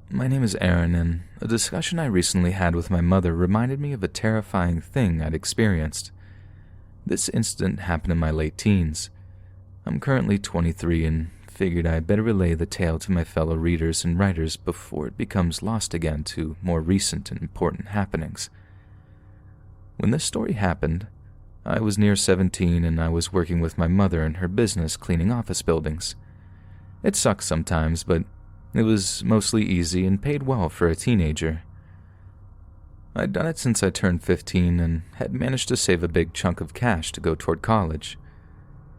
My name is Aaron, and a discussion I recently had with my mother reminded me of a terrifying thing I'd experienced. This incident happened in my late teens. I'm currently 23 and figured I'd better relay the tale to my fellow readers and writers before it becomes lost again to more recent and important happenings. When this story happened, I was near 17 and I was working with my mother in her business cleaning office buildings. It sucks sometimes, but it was mostly easy and paid well for a teenager. I'd done it since I turned 15 and had managed to save a big chunk of cash to go toward college.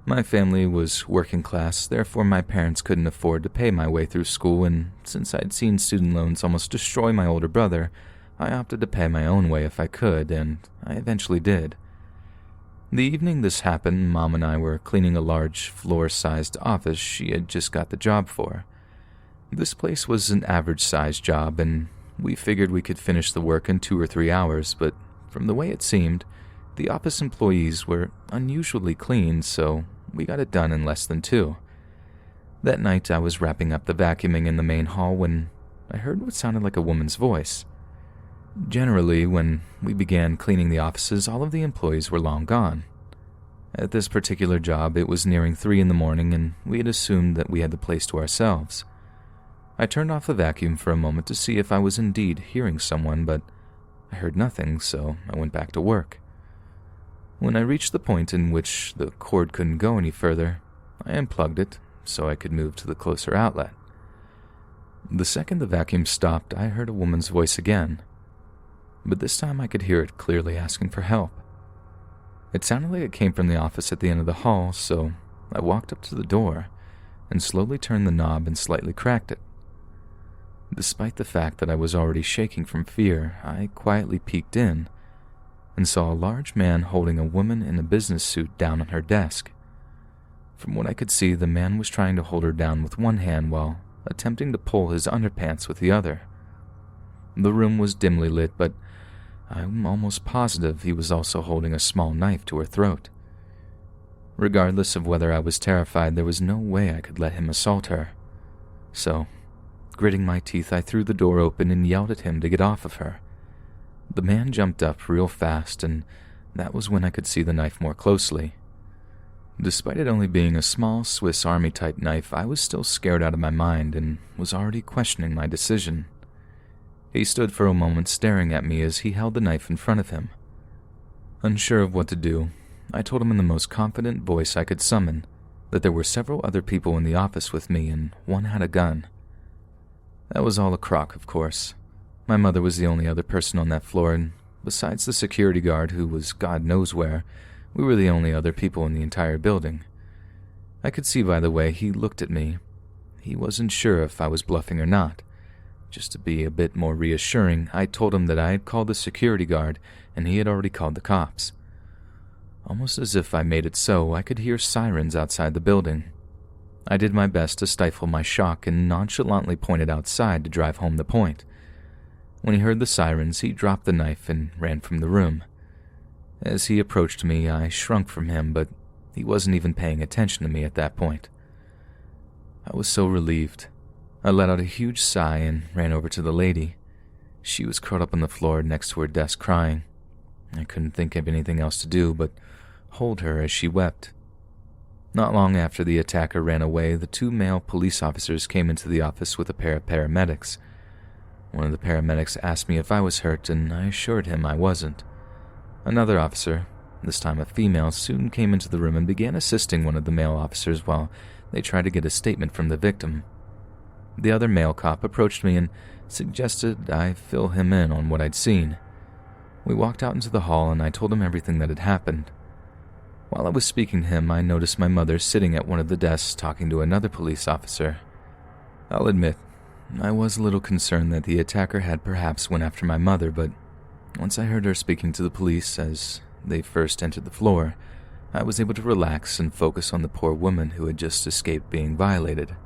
My family was working class, therefore my parents couldn't afford to pay my way through school, and since I'd seen student loans almost destroy my older brother, I opted to pay my own way if I could, and I eventually did. The evening this happened, Mom and I were cleaning a large floor-sized office she had just got the job for. This place was an average-sized job, and we figured we could finish the work in 2 or 3 hours, but from the way it seemed, the office employees were unusually clean, so we got it done in less than 2. That night, I was wrapping up the vacuuming in the main hall when I heard what sounded like a woman's voice. Generally, when we began cleaning the offices, all of the employees were long gone. At this particular job, it was nearing 3 in the morning, and we had assumed that we had the place to ourselves. I turned off the vacuum for a moment to see if I was indeed hearing someone, but I heard nothing, so I went back to work. When I reached the point in which the cord couldn't go any further, I unplugged it so I could move to the closer outlet. The second the vacuum stopped, I heard a woman's voice again, but this time I could hear it clearly asking for help. It sounded like it came from the office at the end of the hall, so I walked up to the door and slowly turned the knob and slightly cracked it. Despite the fact that I was already shaking from fear, I quietly peeked in and saw a large man holding a woman in a business suit down on her desk. From what I could see, the man was trying to hold her down with one hand while attempting to pull his underpants with the other. The room was dimly lit, but I'm almost positive he was also holding a small knife to her throat. Regardless of whether I was terrified, there was no way I could let him assault her. So, gritting my teeth, I threw the door open and yelled at him to get off of her. The man jumped up real fast, and that was when I could see the knife more closely. Despite it only being a small Swiss Army-type knife, I was still scared out of my mind and was already questioning my decision. He stood for a moment staring at me as he held the knife in front of him. Unsure of what to do, I told him in the most confident voice I could summon that there were several other people in the office with me and one had a gun. That was all a crock, of course. My mother was the only other person on that floor, and besides the security guard, who was God knows where, we were the only other people in the entire building. I could see by the way he looked at me. He wasn't sure if I was bluffing or not. Just to be a bit more reassuring, I told him that I had called the security guard and he had already called the cops. Almost as if I made it so, I could hear sirens outside the building. I did my best to stifle my shock and nonchalantly pointed outside to drive home the point. When he heard the sirens, he dropped the knife and ran from the room. As he approached me, I shrunk from him, but he wasn't even paying attention to me at that point. I was so relieved. I let out a huge sigh and ran over to the lady. She was curled up on the floor next to her desk crying. I couldn't think of anything else to do but hold her as she wept. Not long after the attacker ran away, the 2 male police officers came into the office with a pair of paramedics. One of the paramedics asked me if I was hurt, and I assured him I wasn't. Another officer, this time a female, soon came into the room and began assisting one of the male officers while they tried to get a statement from the victim. The other male cop approached me and suggested I fill him in on what I'd seen. We walked out into the hall and I told him everything that had happened. While I was speaking to him, I noticed my mother sitting at one of the desks talking to another police officer. I'll admit, I was a little concerned that the attacker had perhaps went after my mother, but once I heard her speaking to the police as they first entered the floor, I was able to relax and focus on the poor woman who had just escaped being violated.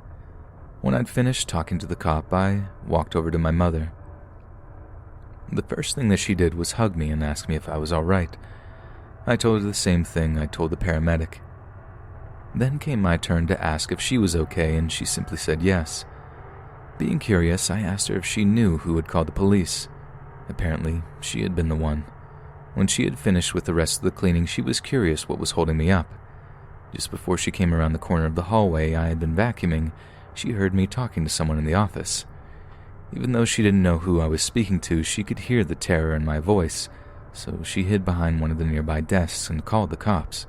When I'd finished talking to the cop, I walked over to my mother. The first thing that she did was hug me and ask me if I was all right. I told her the same thing I told the paramedic. Then came my turn to ask if she was okay, and she simply said yes. Being curious, I asked her if she knew who had called the police. Apparently, she had been the one. When she had finished with the rest of the cleaning, she was curious what was holding me up. Just before she came around the corner of the hallway I had been vacuuming, she heard me talking to someone in the office. Even though she didn't know who I was speaking to, she could hear the terror in my voice, so she hid behind one of the nearby desks and called the cops.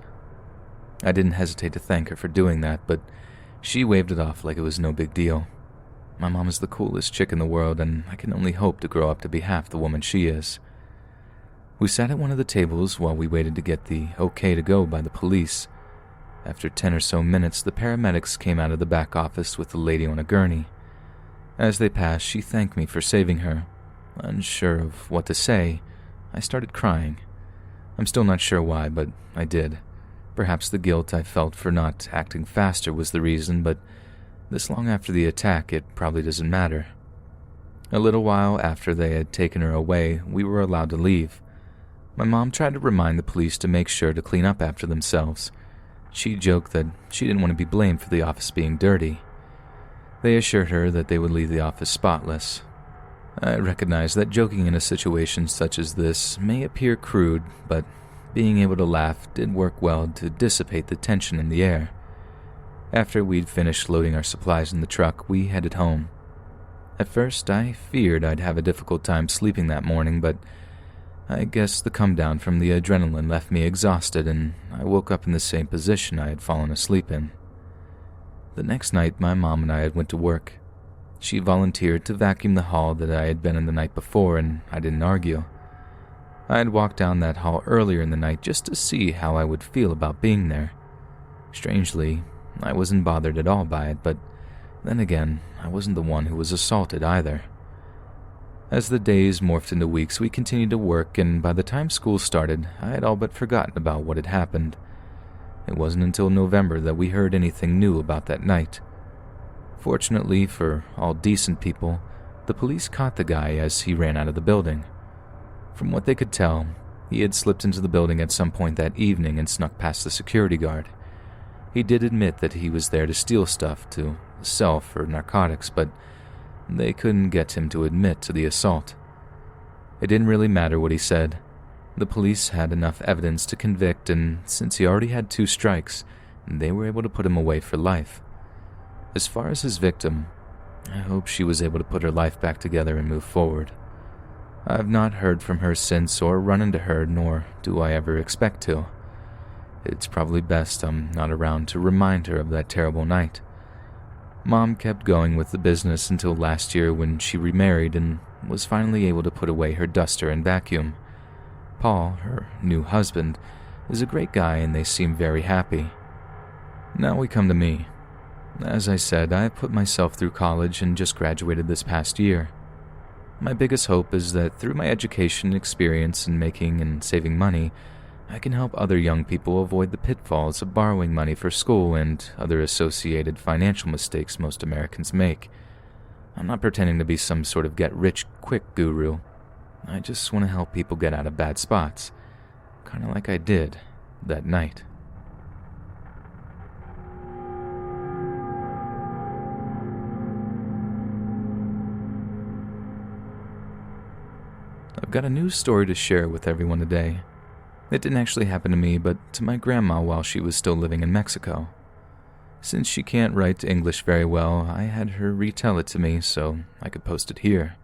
I didn't hesitate to thank her for doing that, but she waved it off like it was no big deal. My mom is the coolest chick in the world, and I can only hope to grow up to be half the woman she is. We sat at one of the tables while we waited to get the okay to go by the police. After 10 or so minutes, the paramedics came out of the back office with a lady on a gurney. As they passed, she thanked me for saving her. Unsure of what to say, I started crying. I'm still not sure why, but I did. Perhaps the guilt I felt for not acting faster was the reason, but this long after the attack, it probably doesn't matter. A little while after they had taken her away, we were allowed to leave. My mom tried to remind the police to make sure to clean up after themselves. She joked that she didn't want to be blamed for the office being dirty. They assured her that they would leave the office spotless. I recognize that joking in a situation such as this may appear crude, but being able to laugh did work well to dissipate the tension in the air. After we'd finished loading our supplies in the truck, we headed home. At first, I feared I'd have a difficult time sleeping that morning, but I guess the come down from the adrenaline left me exhausted, and I woke up in the same position I had fallen asleep in. The next night, my mom and I went to work. She volunteered to vacuum the hall that I had been in the night before, and I didn't argue. I had walked down that hall earlier in the night just to see how I would feel about being there. Strangely, I wasn't bothered at all by it, but then again, I wasn't the one who was assaulted either. As the days morphed into weeks, we continued to work, and by the time school started, I had all but forgotten about what had happened. It wasn't until November that we heard anything new about that night. Fortunately for all decent people, the police caught the guy as he ran out of the building. From what they could tell, he had slipped into the building at some point that evening and snuck past the security guard. He did admit that he was there to steal stuff to sell for narcotics, but they couldn't get him to admit to the assault. It didn't really matter what he said. The police had enough evidence to convict, and since he already had 2 strikes, they were able to put him away for life. As far as his victim, I hope she was able to put her life back together and move forward. I've not heard from her since or run into her, nor do I ever expect to. It's probably best I'm not around to remind her of that terrible night. Mom kept going with the business until last year when she remarried and was finally able to put away her duster and vacuum. Paul, her new husband, is a great guy and they seem very happy. Now we come to me. As I said, I put myself through college and just graduated this past year. My biggest hope is that through my education experience in making and saving money, I can help other young people avoid the pitfalls of borrowing money for school and other associated financial mistakes most Americans make. I'm not pretending to be some sort of get-rich-quick guru. I just want to help people get out of bad spots, kind of like I did that night. I've got a news story to share with everyone today. It didn't actually happen to me, but to my grandma while she was still living in Mexico. Since she can't write English very well, I had her retell it to me so I could post it here.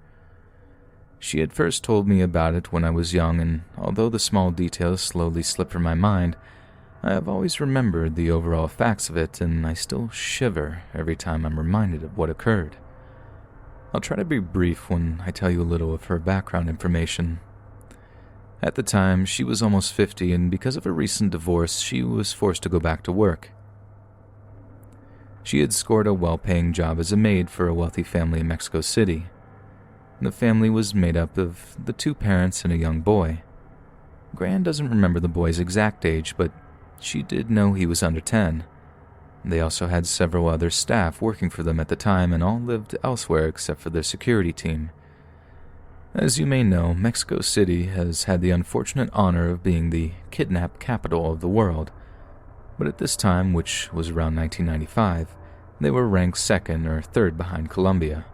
She had first told me about it when I was young, and although the small details slowly slip from my mind, I have always remembered the overall facts of it, and I still shiver every time I'm reminded of what occurred. I'll try to be brief when I tell you a little of her background information. At the time, she was almost 50, and because of a recent divorce, she was forced to go back to work. She had scored a well-paying job as a maid for a wealthy family in Mexico City. The family was made up of the 2 parents and a young boy. Gran doesn't remember the boy's exact age, but she did know he was under 10. They also had several other staff working for them at the time and all lived elsewhere except for their security team. As you may know, Mexico City has had the unfortunate honor of being the kidnap capital of the world. But at this time, which was around 1995, they were ranked 2nd or 3rd behind Colombia.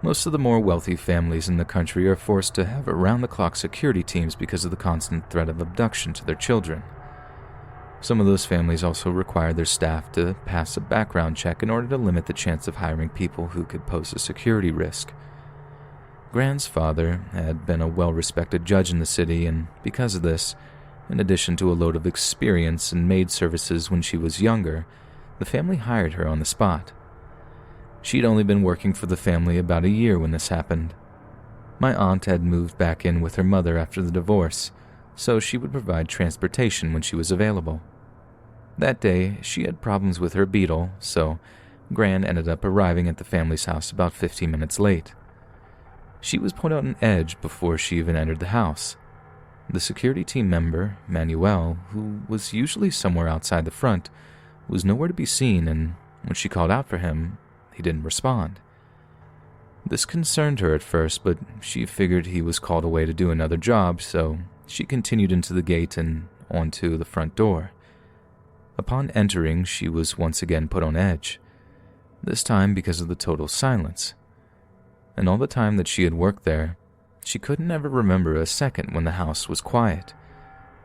Most of the more wealthy families in the country are forced to have around-the-clock security teams because of the constant threat of abduction to their children. Some of those families also require their staff to pass a background check in order to limit the chance of hiring people who could pose a security risk. Gran's father had been a well-respected judge in the city, and because of this, in addition to a load of experience in maid services when she was younger, the family hired her on the spot. She'd only been working for the family about a year when this happened. My aunt had moved back in with her mother after the divorce, so she would provide transportation when she was available. That day, she had problems with her Beetle, so Gran ended up arriving at the family's house about 15 minutes late. She was put on edge before she even entered the house. The security team member, Manuel, who was usually somewhere outside the front, was nowhere to be seen, and when she called out for him, he didn't respond. This concerned her at first, but she figured he was called away to do another job, so she continued into the gate and onto the front door. Upon entering, she was once again put on edge, this time because of the total silence. And all the time that she had worked there, she couldn't ever remember a second when the house was quiet.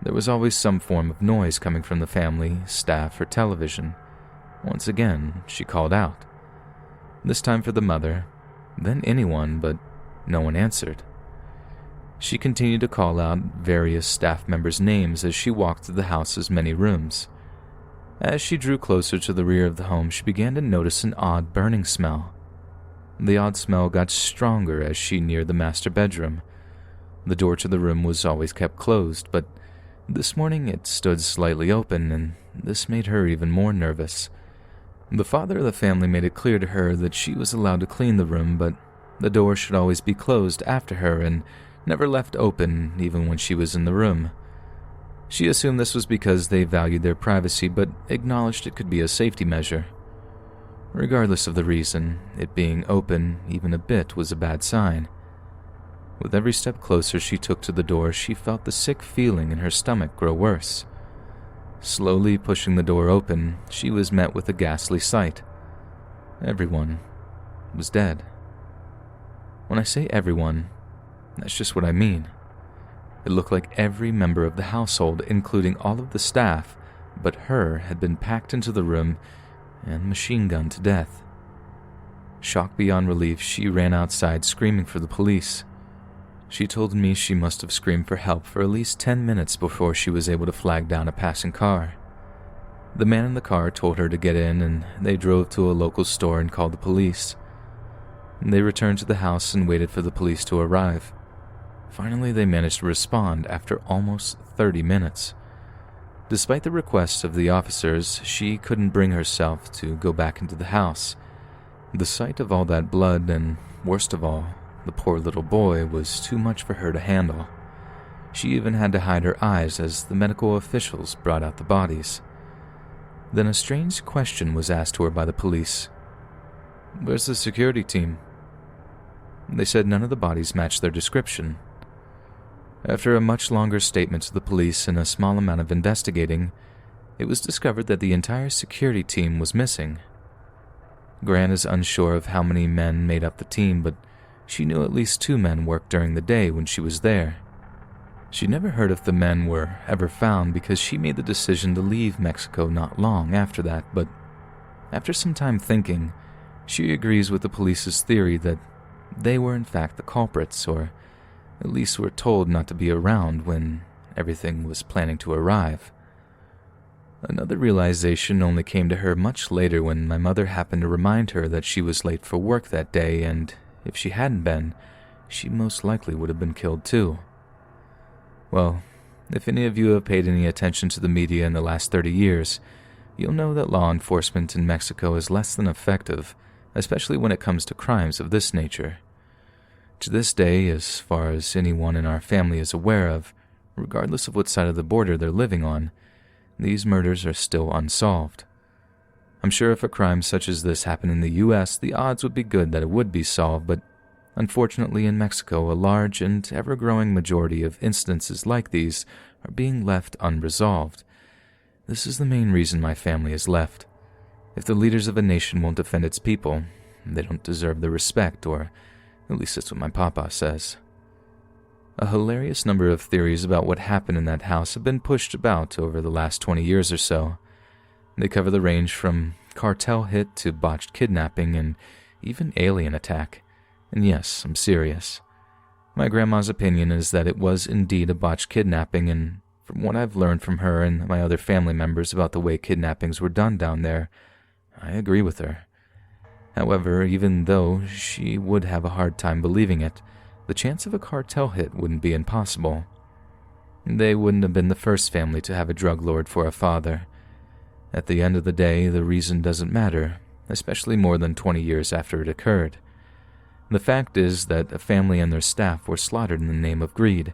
There was always some form of noise coming from the family, staff, or television. Once again, she called out. This time for the mother, then anyone, but no one answered. She continued to call out various staff members' names as she walked through the house's many rooms. As she drew closer to the rear of the home, she began to notice an odd burning smell. The odd smell got stronger as she neared the master bedroom. The door to the room was always kept closed, but this morning it stood slightly open, and this made her even more nervous. The father of the family made it clear to her that she was allowed to clean the room, but the door should always be closed after her and never left open even when she was in the room. She assumed this was because they valued their privacy, but acknowledged it could be a safety measure. Regardless of the reason, it being open even a bit was a bad sign. With every step closer she took to the door, she felt the sick feeling in her stomach grow worse. Slowly pushing the door open, she was met with a ghastly sight. Everyone was dead. When I say everyone, that's just what I mean. It looked like every member of the household, including all of the staff, but her, had been packed into the room and machine-gunned to death. Shocked beyond relief, she ran outside screaming for the police. She told me she must have screamed for help for at least 10 minutes before she was able to flag down a passing car. The man in the car told her to get in, and they drove to a local store and called the police. They returned to the house and waited for the police to arrive. Finally, they managed to respond after almost 30 minutes. Despite the requests of the officers, she couldn't bring herself to go back into the house. The sight of all that blood, and worst of all, the poor little boy, was too much for her to handle. She even had to hide her eyes as the medical officials brought out the bodies. Then a strange question was asked to her by the police. "Where's the security team?" They said none of the bodies matched their description. After a much longer statement to the police and a small amount of investigating, it was discovered that the entire security team was missing. Gran is unsure of how many men made up the team, but she knew at least 2 men worked during the day when she was there. She never heard if the men were ever found because she made the decision to leave Mexico not long after that, but after some time thinking, she agrees with the police's theory that they were in fact the culprits, or at least were told not to be around when everything was planning to arrive. Another realization only came to her much later when my mother happened to remind her that she was late for work that day, and if she hadn't been, she most likely would have been killed too. Well, if any of you have paid any attention to the media in the last 30 years, you'll know that law enforcement in Mexico is less than effective, especially when it comes to crimes of this nature. To this day, as far as anyone in our family is aware of, regardless of what side of the border they're living on, these murders are still unsolved. I'm sure if a crime such as this happened in the U.S., the odds would be good that it would be solved, but unfortunately in Mexico, a large and ever-growing majority of instances like these are being left unresolved. This is the main reason my family has left. If the leaders of a nation won't defend its people, they don't deserve the respect or At least that's what my papa says. A hilarious number of theories about what happened in that house have been pushed about over the last 20 years or so. They cover the range from cartel hit to botched kidnapping and even alien attack. And yes, I'm serious. My grandma's opinion is that it was indeed a botched kidnapping, and from what I've learned from her and my other family members about the way kidnappings were done down there, I agree with her. However, even though she would have a hard time believing it, the chance of a cartel hit wouldn't be impossible. They wouldn't have been the first family to have a drug lord for a father. At the end of the day, the reason doesn't matter, especially more than 20 years after it occurred. The fact is that a family and their staff were slaughtered in the name of greed,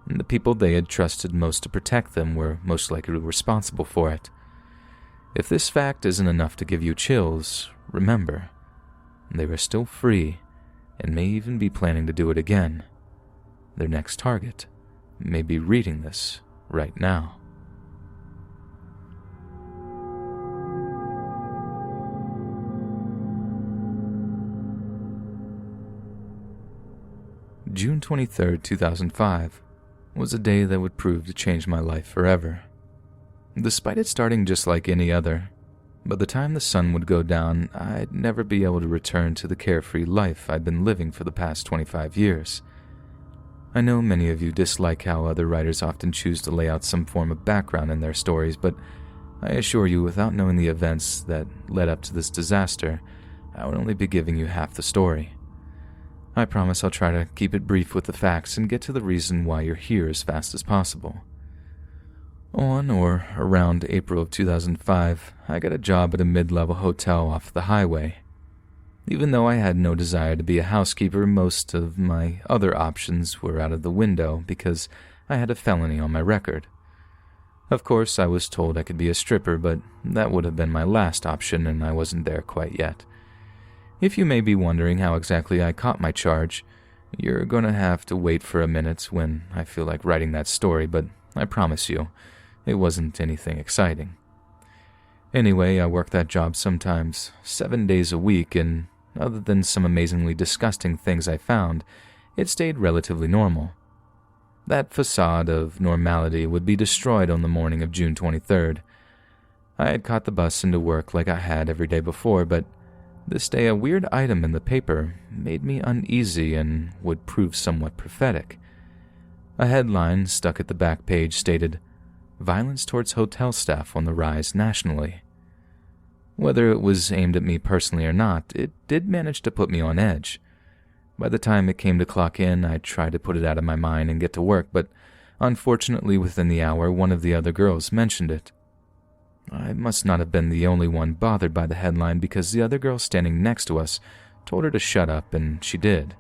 and the people they had trusted most to protect them were most likely responsible for it. If this fact isn't enough to give you chills, remember, they were still free and may even be planning to do it again. Their next target may be reading this right now. June 23rd, 2005 was a day that would prove to change my life forever. Despite it starting just like any other, by the time the sun would go down, I'd never be able to return to the carefree life I'd been living for the past 25 years. I know many of you dislike how other writers often choose to lay out some form of background in their stories, but I assure you, without knowing the events that led up to this disaster, I would only be giving you half the story. I promise I'll try to keep it brief with the facts and get to the reason why you're here as fast as possible. On or around April of 2005, I got a job at a mid-level hotel off the highway. Even though I had no desire to be a housekeeper, most of my other options were out of the window because I had a felony on my record. Of course, I was told I could be a stripper, but that would have been my last option, and I wasn't there quite yet. If you may be wondering how exactly I caught my charge, you're going to have to wait for a minute when I feel like writing that story, but I promise you, it wasn't anything exciting. Anyway, I worked that job sometimes 7 days a week, and other than some amazingly disgusting things I found, it stayed relatively normal. That facade of normality would be destroyed on the morning of June 23rd. I had caught the bus into work like I had every day before, but this day a weird item in the paper made me uneasy and would prove somewhat prophetic. A headline stuck at the back page stated, "Violence towards hotel staff on the rise nationally." Whether it was aimed at me personally or not, it did manage to put me on edge. By the time it came to clock in, I tried to put it out of my mind and get to work, but unfortunately within the hour, one of the other girls mentioned it. I must not have been the only one bothered by the headline because the other girl standing next to us told her to shut up, and she did.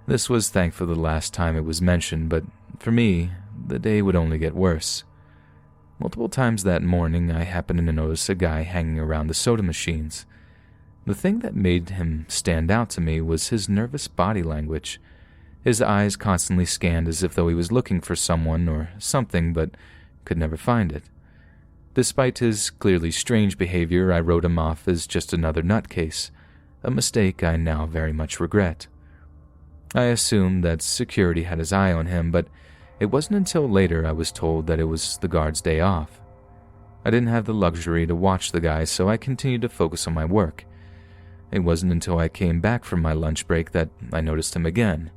This was thankfully the last time it was mentioned, but for me, the day would only get worse. Multiple times that morning, I happened to notice a guy hanging around the soda machines. The thing that made him stand out to me was his nervous body language. His eyes constantly scanned as if though he was looking for someone or something, but could never find it. Despite his clearly strange behavior, I wrote him off as just another nutcase, a mistake I now very much regret. I assumed that security had his eye on him, but it wasn't until later I was told that it was the guard's day off. I didn't have the luxury to watch the guy, so I continued to focus on my work. It wasn't until I came back from my lunch break that I noticed him again.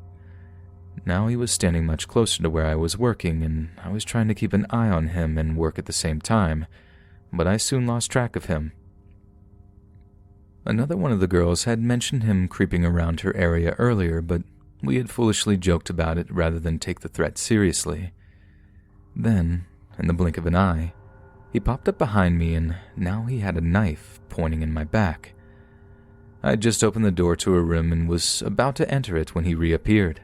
Now he was standing much closer to where I was working, and I was trying to keep an eye on him and work at the same time, but I soon lost track of him. Another one of the girls had mentioned him creeping around her area earlier, but we had foolishly joked about it rather than take the threat seriously. Then, in the blink of an eye, he popped up behind me, and now he had a knife pointing in my back. I had just opened the door to a room and was about to enter it when he reappeared.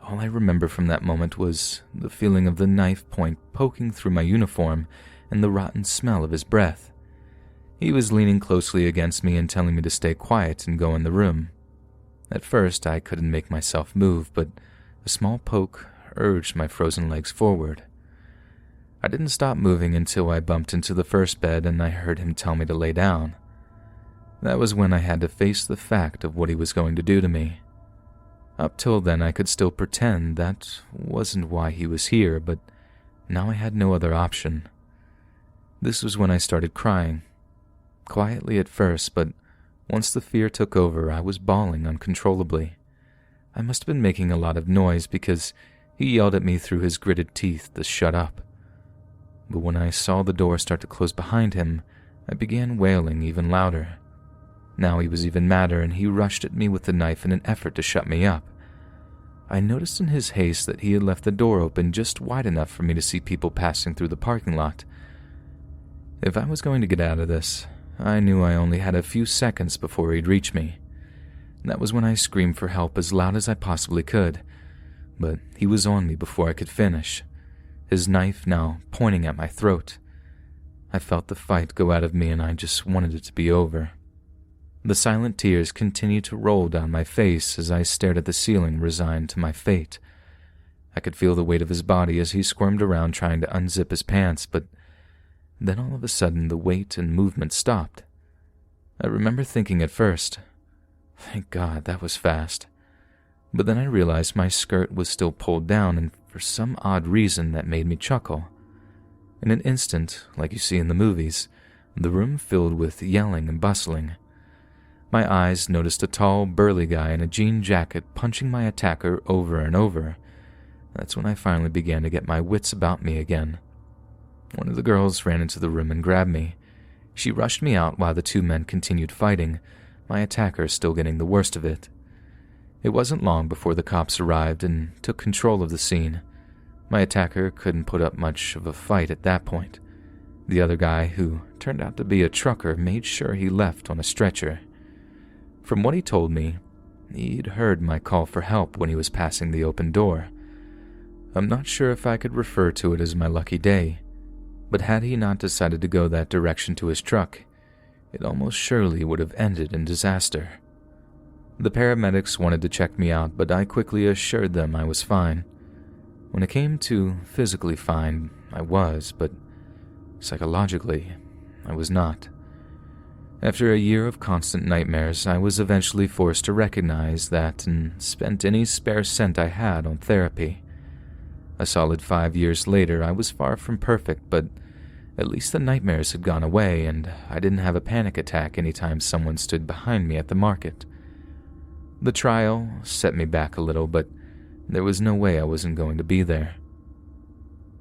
All I remember from that moment was the feeling of the knife point poking through my uniform and the rotten smell of his breath. He was leaning closely against me and telling me to stay quiet and go in the room. At first, I couldn't make myself move, but a small poke urged my frozen legs forward. I didn't stop moving until I bumped into the first bed and I heard him tell me to lay down. That was when I had to face the fact of what he was going to do to me. Up till then, I could still pretend that wasn't why he was here, but now I had no other option. This was when I started crying. Quietly at first, but once the fear took over, I was bawling uncontrollably. I must have been making a lot of noise because he yelled at me through his gritted teeth to shut up. But when I saw the door start to close behind him, I began wailing even louder. Now he was even madder, and he rushed at me with the knife in an effort to shut me up. I noticed in his haste that he had left the door open just wide enough for me to see people passing through the parking lot. If I was going to get out of this, I knew I only had a few seconds before he'd reach me. That was when I screamed for help as loud as I possibly could, but he was on me before I could finish, his knife now pointing at my throat. I felt the fight go out of me, and I just wanted it to be over. The silent tears continued to roll down my face as I stared at the ceiling, resigned to my fate. I could feel the weight of his body as he squirmed around trying to unzip his pants, but then all of a sudden the weight and movement stopped. I remember thinking at first, thank God, that was fast. But then I realized my skirt was still pulled down, and for some odd reason that made me chuckle. In an instant, like you see in the movies, the room filled with yelling and bustling. My eyes noticed a tall, burly guy in a jean jacket punching my attacker over and over. That's when I finally began to get my wits about me again. One of the girls ran into the room and grabbed me. She rushed me out while the two men continued fighting, my attacker still getting the worst of it. It wasn't long before the cops arrived and took control of the scene. My attacker couldn't put up much of a fight at that point. The other guy, who turned out to be a trucker, made sure he left on a stretcher. From what he told me, he'd heard my call for help when he was passing the open door. I'm not sure if I could refer to it as my lucky day, but had he not decided to go that direction to his truck, it almost surely would have ended in disaster. The paramedics wanted to check me out, but I quickly assured them I was fine. When it came to physically fine, I was, but psychologically, I was not. After a year of constant nightmares, I was eventually forced to recognize that and spent any spare cent I had on therapy. A solid 5 years later, I was far from perfect, but at least the nightmares had gone away, and I didn't have a panic attack anytime someone stood behind me at the market. The trial set me back a little, but there was no way I wasn't going to be there.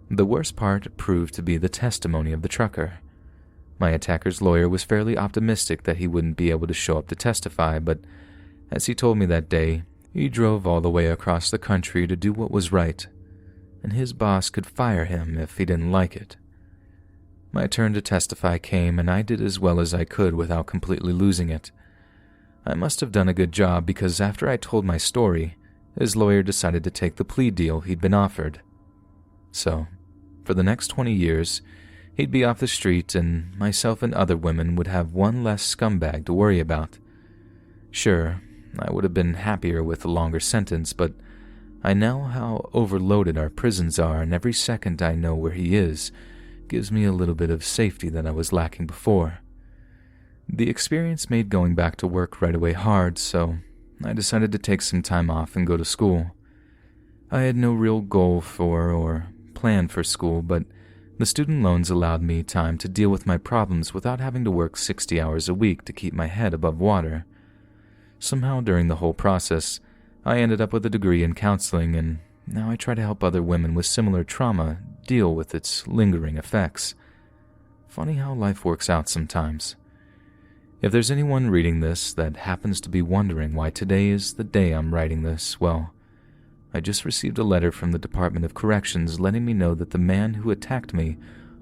The worst part proved to be the testimony of the trucker. My attacker's lawyer was fairly optimistic that he wouldn't be able to show up to testify, but as he told me that day, he drove all the way across the country to do what was right, and his boss could fire him if he didn't like it. My turn to testify came, and I did as well as I could without completely losing it. I must have done a good job because after I told my story, his lawyer decided to take the plea deal he'd been offered. So, for the next 20 years, he'd be off the street, and myself and other women would have one less scumbag to worry about. Sure, I would have been happier with a longer sentence, but I know how overloaded our prisons are, and every second I know where he is gives me a little bit of safety that I was lacking before. The experience made going back to work right away hard, so I decided to take some time off and go to school. I had no real goal for or plan for school, but the student loans allowed me time to deal with my problems without having to work 60 hours a week to keep my head above water. Somehow during the whole process, I ended up with a degree in counseling, and now I try to help other women with similar trauma deal with its lingering effects. Funny how life works out sometimes. If there's anyone reading this that happens to be wondering why today is the day I'm writing this, well, I just received a letter from the Department of Corrections letting me know that the man who attacked me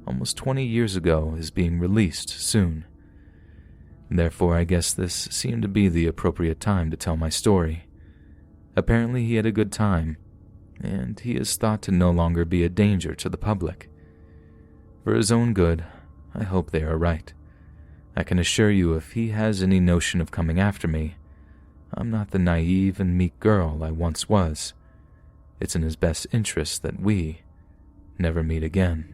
almost 20 years ago is being released soon. Therefore, I guess this seemed to be the appropriate time to tell my story. Apparently, he had a good time, and he is thought to no longer be a danger to the public. For his own good, I hope they are right. I can assure you if he has any notion of coming after me, I'm not the naive and meek girl I once was. It's in his best interest that we never meet again.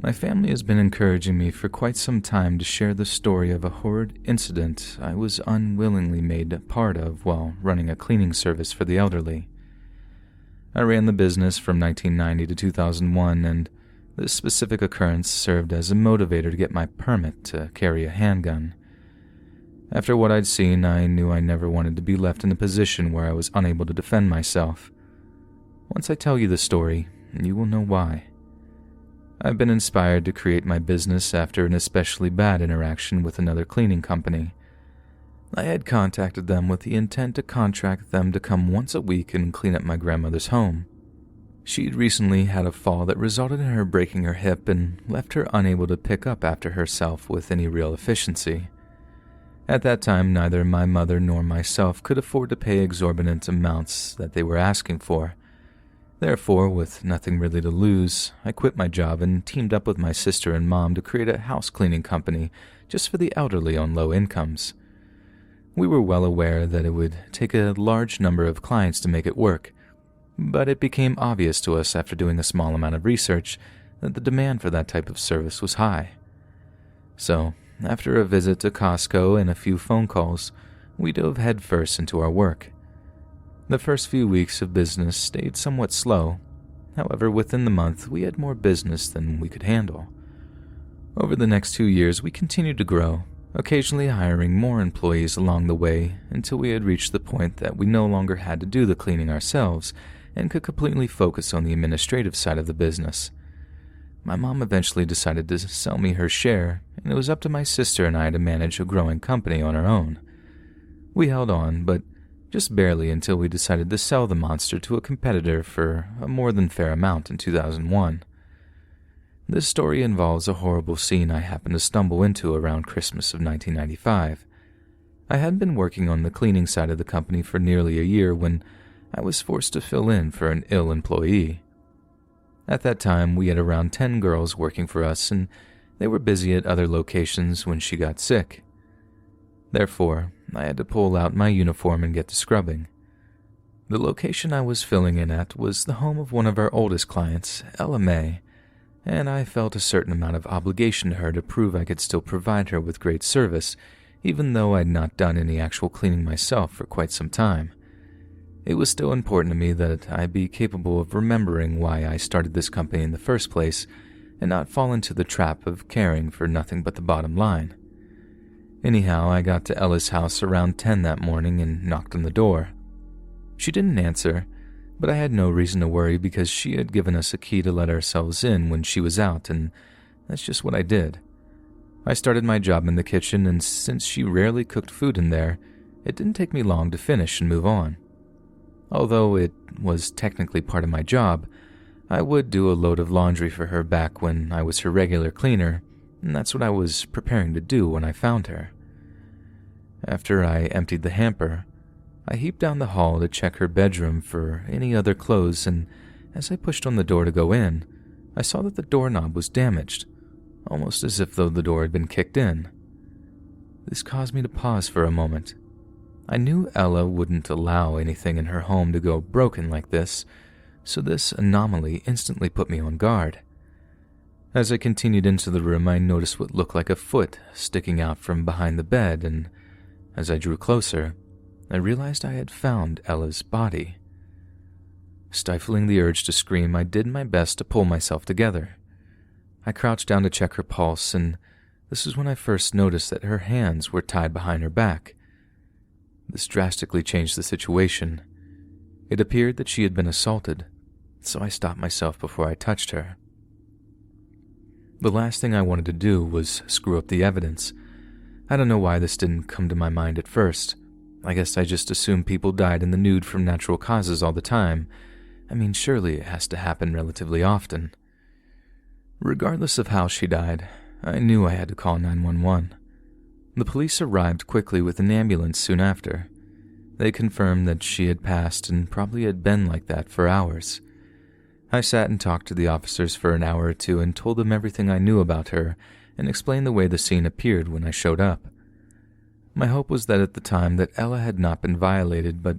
My family has been encouraging me for quite some time to share the story of a horrid incident I was unwillingly made a part of while running a cleaning service for the elderly. I ran the business from 1990 to 2001, and this specific occurrence served as a motivator to get my permit to carry a handgun. After what I'd seen, I knew I never wanted to be left in a position where I was unable to defend myself. Once I tell you the story, you will know why. I've been inspired to create my business after an especially bad interaction with another cleaning company. I had contacted them with the intent to contract them to come once a week and clean up my grandmother's home. She'd recently had a fall that resulted in her breaking her hip and left her unable to pick up after herself with any real efficiency. At that time, neither my mother nor myself could afford to pay exorbitant amounts that they were asking for. Therefore, with nothing really to lose, I quit my job and teamed up with my sister and mom to create a house cleaning company just for the elderly on low incomes. We were well aware that it would take a large number of clients to make it work, but it became obvious to us after doing a small amount of research that the demand for that type of service was high. So, after a visit to Costco and a few phone calls, we dove headfirst into our work. The first few weeks of business stayed somewhat slow. However, within the month, we had more business than we could handle. Over the next 2 years, we continued to grow, occasionally hiring more employees along the way until we had reached the point that we no longer had to do the cleaning ourselves and could completely focus on the administrative side of the business. My mom eventually decided to sell me her share, and it was up to my sister and I to manage a growing company on our own. We held on, but just barely, until we decided to sell the monster to a competitor for a more than fair amount in 2001. This story involves a horrible scene I happened to stumble into around Christmas of 1995. I had been working on the cleaning side of the company for nearly a year when I was forced to fill in for an ill employee. At that time, we had around 10 girls working for us, and they were busy at other locations when she got sick. Therefore, I had to pull out my uniform and get to scrubbing. The location I was filling in at was the home of one of our oldest clients, Ella May, and I felt a certain amount of obligation to her to prove I could still provide her with great service, even though I'd not done any actual cleaning myself for quite some time. It was still important to me that I be capable of remembering why I started this company in the first place, and not fall into the trap of caring for nothing but the bottom line. Anyhow, I got to Ella's house around 10 that morning and knocked on the door. She didn't answer, but I had no reason to worry because she had given us a key to let ourselves in when she was out, and that's just what I did. I started my job in the kitchen, and since she rarely cooked food in there, it didn't take me long to finish and move on. Although it was technically part of my job, I would do a load of laundry for her back when I was her regular cleaner, and that's what I was preparing to do when I found her. After I emptied the hamper, I heaped down the hall to check her bedroom for any other clothes, and as I pushed on the door to go in, I saw that the doorknob was damaged, almost as if though the door had been kicked in. This caused me to pause for a moment. I knew Ella wouldn't allow anything in her home to go broken like this, so this anomaly instantly put me on guard. As I continued into the room, I noticed what looked like a foot sticking out from behind the bed, and as I drew closer, I realized I had found Ella's body. Stifling the urge to scream, I did my best to pull myself together. I crouched down to check her pulse, and this is when I first noticed that her hands were tied behind her back. This drastically changed the situation. It appeared that she had been assaulted, so I stopped myself before I touched her. The last thing I wanted to do was screw up the evidence. I don't know why this didn't come to my mind at first. I guess I just assumed people died in the nude from natural causes all the time. I mean, surely it has to happen relatively often. Regardless of how she died, I knew I had to call 911. The police arrived quickly with an ambulance soon after. They confirmed that she had passed and probably had been like that for hours. I sat and talked to the officers for an hour or two and told them everything I knew about her and explained the way the scene appeared when I showed up. My hope was that at the time that Ella had not been violated, but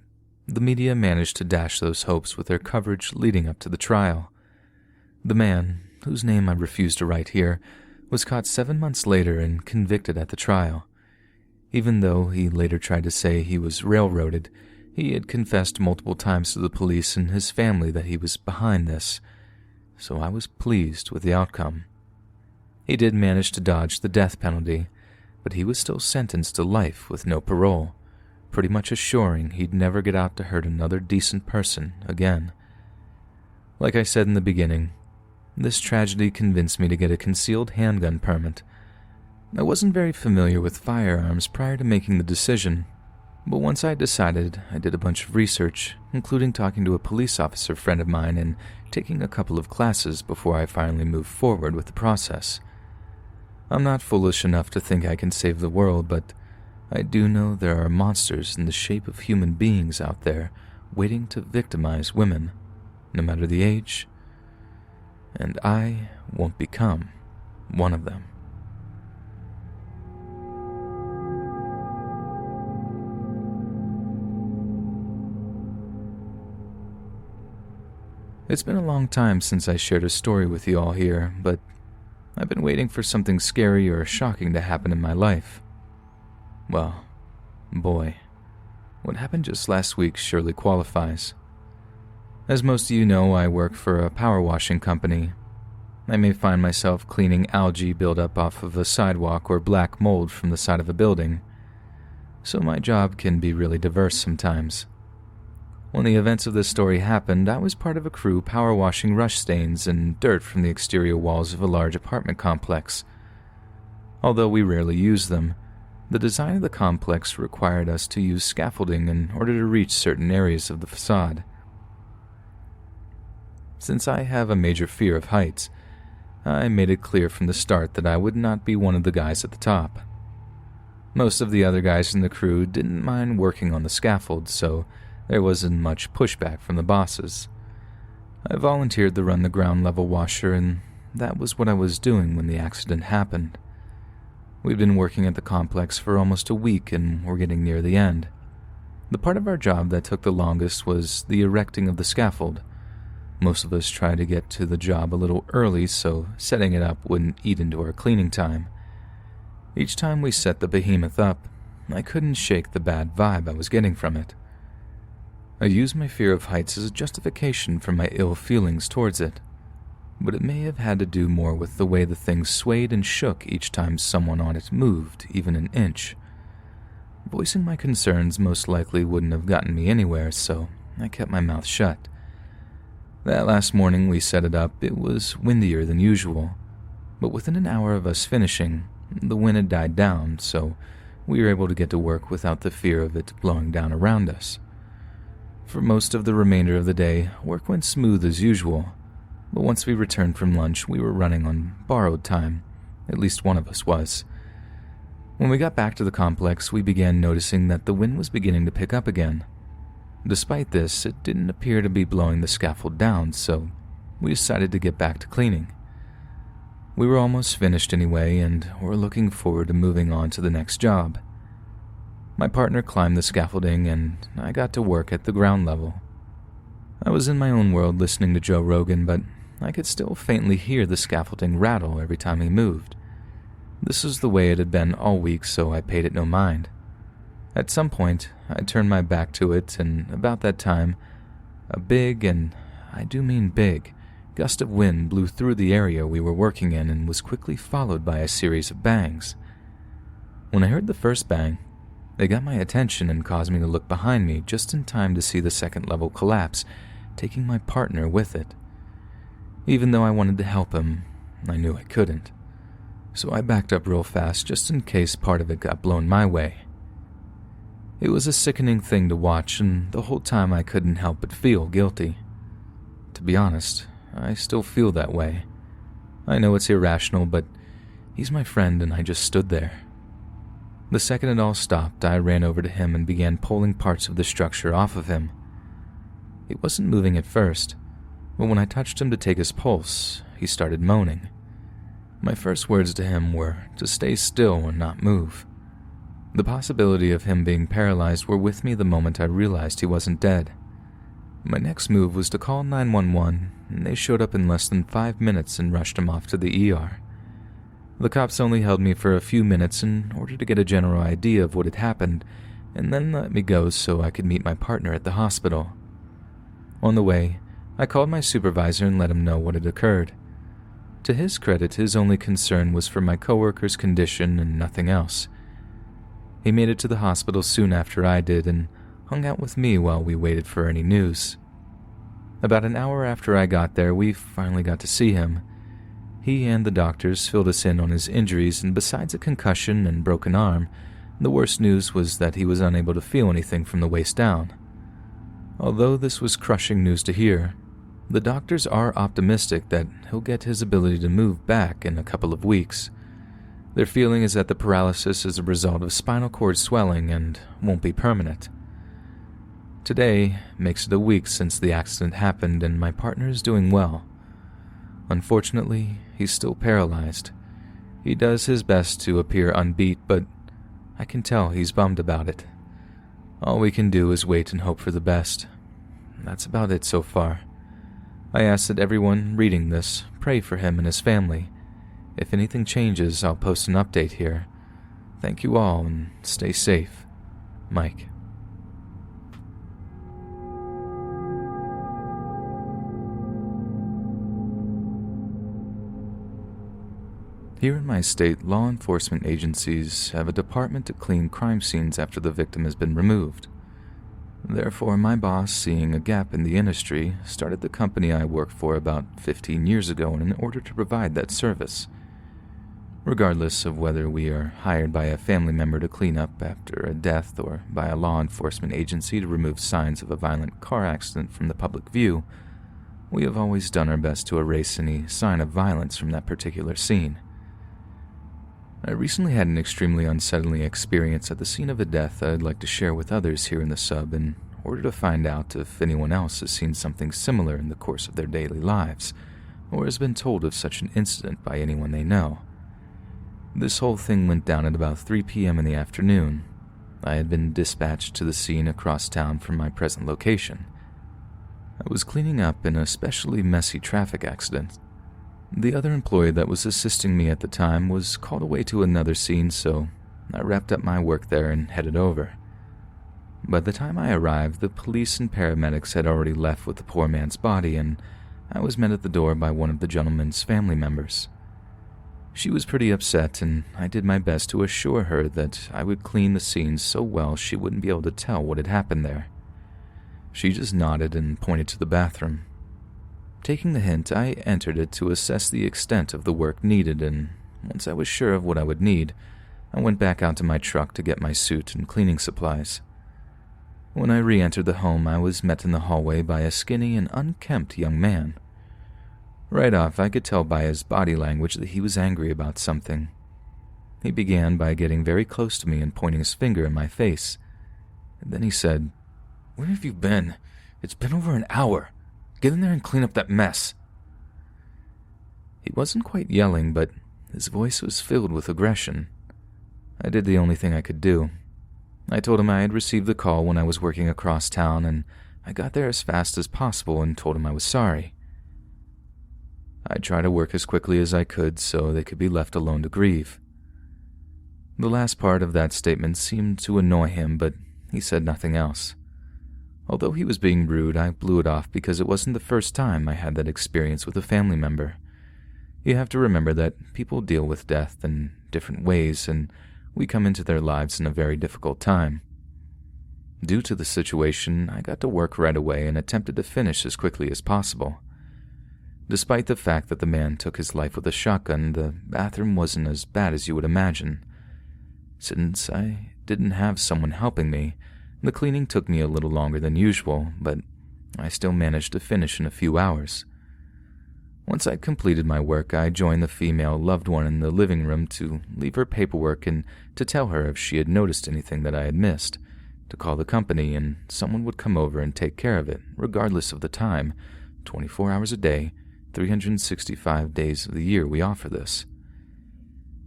the media managed to dash those hopes with their coverage leading up to the trial. The man, whose name I refuse to write here, was caught 7 months later and convicted at the trial. Even though he later tried to say he was railroaded, he had confessed multiple times to the police and his family that he was behind this, so I was pleased with the outcome. He did manage to dodge the death penalty, but he was still sentenced to life with no parole, pretty much assuring he'd never get out to hurt another decent person again. Like I said in the beginning, this tragedy convinced me to get a concealed handgun permit. I wasn't very familiar with firearms prior to making the decision, but once I decided, I did a bunch of research, including talking to a police officer friend of mine and taking a couple of classes before I finally moved forward with the process. I'm not foolish enough to think I can save the world, but I do know there are monsters in the shape of human beings out there waiting to victimize women, no matter the age, and I won't become one of them. It's been a long time since I shared a story with you all here, but I've been waiting for something scary or shocking to happen in my life. Well, boy, what happened just last week surely qualifies. As most of you know, I work for a power washing company. I may find myself cleaning algae buildup off of a sidewalk or black mold from the side of a building, so my job can be really diverse sometimes. When the events of this story happened, I was part of a crew power washing rush stains and dirt from the exterior walls of a large apartment complex. Although we rarely used them, the design of the complex required us to use scaffolding in order to reach certain areas of the facade. Since I have a major fear of heights, I made it clear from the start that I would not be one of the guys at the top. Most of the other guys in the crew didn't mind working on the scaffold, so there wasn't much pushback from the bosses. I volunteered to run the ground level washer, and that was what I was doing when the accident happened. We'd been working at the complex for almost a week and were getting near the end. The part of our job that took the longest was the erecting of the scaffold. Most of us tried to get to the job a little early so setting it up wouldn't eat into our cleaning time. Each time we set the behemoth up, I couldn't shake the bad vibe I was getting from it. I used my fear of heights as a justification for my ill feelings towards it, but it may have had to do more with the way the thing swayed and shook each time someone on it moved even an inch. Voicing my concerns most likely wouldn't have gotten me anywhere, so I kept my mouth shut. That last morning we set it up, it was windier than usual, but within an hour of us finishing, the wind had died down, so we were able to get to work without the fear of it blowing down around us. For most of the remainder of the day, work went smooth as usual, but once we returned from lunch, we were running on borrowed time. At least one of us was. When we got back to the complex, we began noticing that the wind was beginning to pick up again. Despite this, it didn't appear to be blowing the scaffold down, so we decided to get back to cleaning. We were almost finished anyway, and were looking forward to moving on to the next job. My partner climbed the scaffolding, and I got to work at the ground level. I was in my own world listening to Joe Rogan, but I could still faintly hear the scaffolding rattle every time he moved. This was the way it had been all week, so I paid it no mind. At some point, I turned my back to it, and about that time, a big, and I do mean big, gust of wind blew through the area we were working in and was quickly followed by a series of bangs. When I heard the first bang, they got my attention and caused me to look behind me just in time to see the second level collapse, taking my partner with it. Even though I wanted to help him, I knew I couldn't. So I backed up real fast just in case part of it got blown my way. It was a sickening thing to watch, and the whole time I couldn't help but feel guilty. To be honest, I still feel that way. I know it's irrational, but he's my friend and I just stood there. The second it all stopped, I ran over to him and began pulling parts of the structure off of him. He wasn't moving at first, but when I touched him to take his pulse, he started moaning. My first words to him were to stay still and not move. The possibility of him being paralyzed were with me the moment I realized he wasn't dead. My next move was to call 911, and they showed up in less than 5 minutes and rushed him off to the ER. The cops only held me for a few minutes in order to get a general idea of what had happened, and then let me go so I could meet my partner at the hospital. On the way, I called my supervisor and let him know what had occurred. To his credit, his only concern was for my coworker's condition and nothing else. He made it to the hospital soon after I did and hung out with me while we waited for any news. About an hour after I got there, we finally got to see him. He and the doctors filled us in on his injuries, and besides a concussion and broken arm, the worst news was that he was unable to feel anything from the waist down. Although this was crushing news to hear, the doctors are optimistic that he'll get his ability to move back in a couple of weeks. Their feeling is that the paralysis is a result of spinal cord swelling and won't be permanent. Today makes it a week since the accident happened, and my partner is doing well. Unfortunately, he's still paralyzed. He does his best to appear unbeat, but I can tell he's bummed about it. All we can do is wait and hope for the best. That's about it so far. I ask that everyone reading this pray for him and his family. If anything changes, I'll post an update here. Thank you all and stay safe. Mike. Here in my state, law enforcement agencies have a department to clean crime scenes after the victim has been removed. Therefore, my boss, seeing a gap in the industry, started the company I work for about 15 years ago in order to provide that service. Regardless of whether we are hired by a family member to clean up after a death or by a law enforcement agency to remove signs of a violent car accident from the public view, we have always done our best to erase any sign of violence from that particular scene. I recently had an extremely unsettling experience at the scene of a death I'd like to share with others here in the sub in order to find out if anyone else has seen something similar in the course of their daily lives, or has been told of such an incident by anyone they know. This whole thing went down at about 3 p.m. in the afternoon. I had been dispatched to the scene across town from my present location. I was cleaning up an especially messy traffic accident. The other employee that was assisting me at the time was called away to another scene, so I wrapped up my work there and headed over. By the time I arrived, the police and paramedics had already left with the poor man's body, and I was met at the door by one of the gentleman's family members. She was pretty upset, and I did my best to assure her that I would clean the scene so well she wouldn't be able to tell what had happened there. She just nodded and pointed to the bathroom. Taking the hint, I entered it to assess the extent of the work needed, and once I was sure of what I would need, I went back out to my truck to get my suit and cleaning supplies. When I re-entered the home, I was met in the hallway by a skinny and unkempt young man. Right off, I could tell by his body language that he was angry about something. He began by getting very close to me and pointing his finger in my face. And then he said, "Where have you been? It's been over an hour. Get in there and clean up that mess." He wasn't quite yelling, but his voice was filled with aggression. I did the only thing I could do. I told him I had received the call when I was working across town, and I got there as fast as possible and told him I was sorry. I'd try to work as quickly as I could so they could be left alone to grieve. The last part of that statement seemed to annoy him, but he said nothing else. Although he was being rude, I blew it off because it wasn't the first time I had that experience with a family member. You have to remember that people deal with death in different ways, and we come into their lives in a very difficult time. Due to the situation, I got to work right away and attempted to finish as quickly as possible. Despite the fact that the man took his life with a shotgun, the bathroom wasn't as bad as you would imagine. Since I didn't have someone helping me, the cleaning took me a little longer than usual, but I still managed to finish in a few hours. Once I'd completed my work, I joined the female loved one in the living room to leave her paperwork and to tell her if she had noticed anything that I had missed, to call the company and someone would come over and take care of it, regardless of the time, 24 hours a day, 365 days of the year we offer this.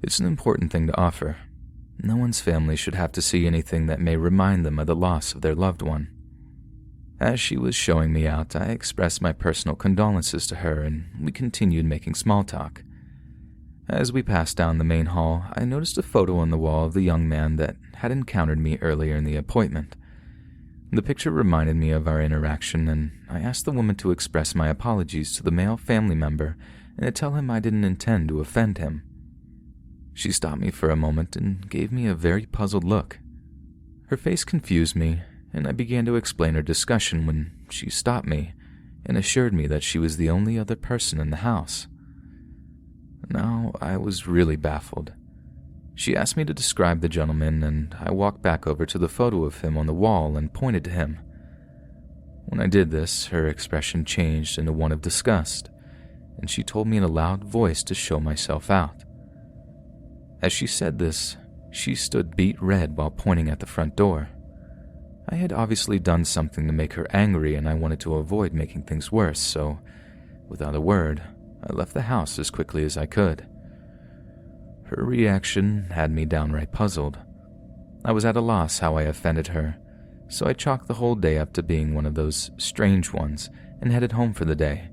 It's an important thing to offer. No one's family should have to see anything that may remind them of the loss of their loved one. As she was showing me out, I expressed my personal condolences to her and we continued making small talk. As we passed down the main hall, I noticed a photo on the wall of the young man that had encountered me earlier in the appointment. The picture reminded me of our interaction, and I asked the woman to express my apologies to the male family member and to tell him I didn't intend to offend him. She stopped me for a moment and gave me a very puzzled look. Her face confused me, and I began to explain her discussion when she stopped me and assured me that she was the only other person in the house. Now I was really baffled. She asked me to describe the gentleman, and I walked back over to the photo of him on the wall and pointed to him. When I did this, her expression changed into one of disgust, and she told me in a loud voice to show myself out. As she said this, she stood beet red while pointing at the front door. I had obviously done something to make her angry, and I wanted to avoid making things worse, so, without a word, I left the house as quickly as I could. Her reaction had me downright puzzled. I was at a loss how I offended her, so I chalked the whole day up to being one of those strange ones and headed home for the day.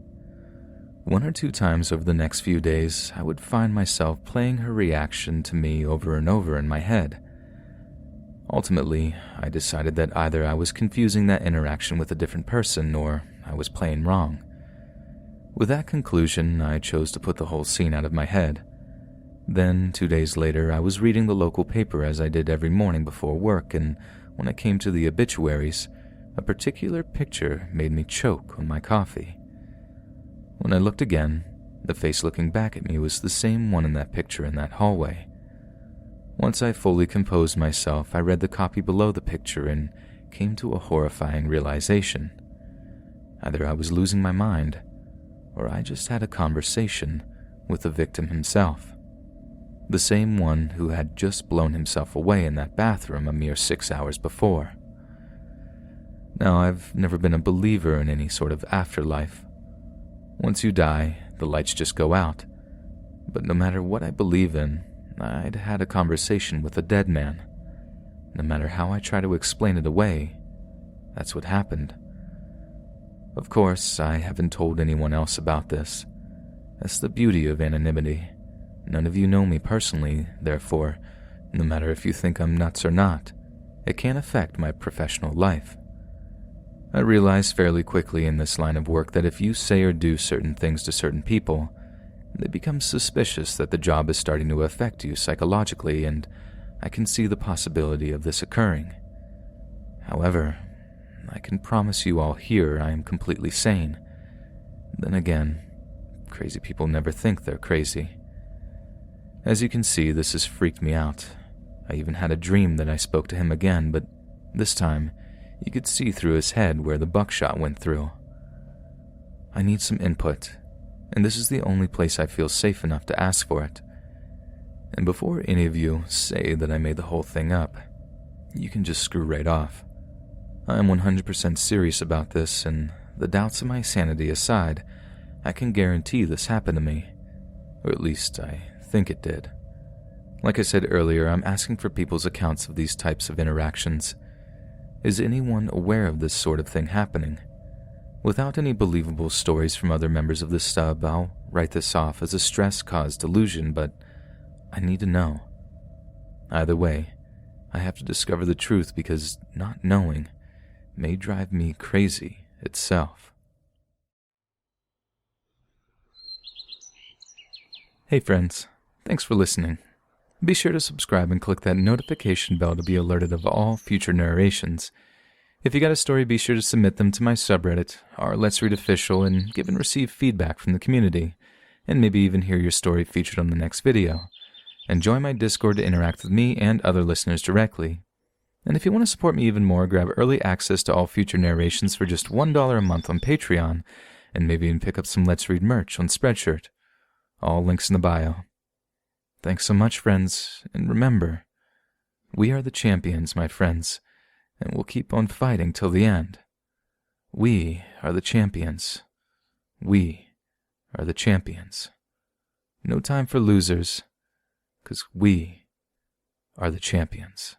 One or two times over the next few days, I would find myself playing her reaction to me over and over in my head. Ultimately, I decided that either I was confusing that interaction with a different person or I was playing wrong. With that conclusion, I chose to put the whole scene out of my head. Then, 2 days later, I was reading the local paper as I did every morning before work, and when I came to the obituaries, a particular picture made me choke on my coffee. When I looked again, the face looking back at me was the same one in that picture in that hallway. Once I fully composed myself, I read the copy below the picture and came to a horrifying realization. Either I was losing my mind, or I just had a conversation with the victim himself. The same one who had just blown himself away in that bathroom a mere 6 hours before. Now, I've never been a believer in any sort of afterlife. Once you die, the lights just go out. But no matter what I believe in, I'd had a conversation with a dead man. No matter how I try to explain it away, that's what happened. Of course, I haven't told anyone else about this. That's the beauty of anonymity. None of you know me personally, therefore, no matter if you think I'm nuts or not, it can't affect my professional life. I realized fairly quickly in this line of work that if you say or do certain things to certain people, they become suspicious that the job is starting to affect you psychologically, and I can see the possibility of this occurring. However, I can promise you all here I am completely sane. Then again, crazy people never think they're crazy. As you can see, this has freaked me out. I even had a dream that I spoke to him again, but this time, you could see through his head where the buckshot went through. I need some input, and this is the only place I feel safe enough to ask for it. And before any of you say that I made the whole thing up, you can just screw right off. I am 100% serious about this, and the doubts of my sanity aside, I can guarantee this happened to me, or at least I think it did. Like I said earlier, I'm asking for people's accounts of these types of interactions. Is anyone aware of this sort of thing happening? Without any believable stories from other members of the stub, I'll write this off as a stress-caused delusion, but I need to know. Either way, I have to discover the truth because not knowing may drive me crazy itself. Hey friends, thanks for listening. Be sure to subscribe and click that notification bell to be alerted of all future narrations. If you got a story, be sure to submit them to my subreddit, our Let's Read official, and give and receive feedback from the community, and maybe even hear your story featured on the next video. And join my Discord to interact with me and other listeners directly. And if you want to support me even more, grab early access to all future narrations for just $1 a month on Patreon, and maybe even pick up some Let's Read merch on Spreadshirt. All links in the bio. Thanks so much, friends, and remember, we are the champions, my friends, and we'll keep on fighting till the end. We are the champions. We are the champions. No time for losers, 'cause we are the champions.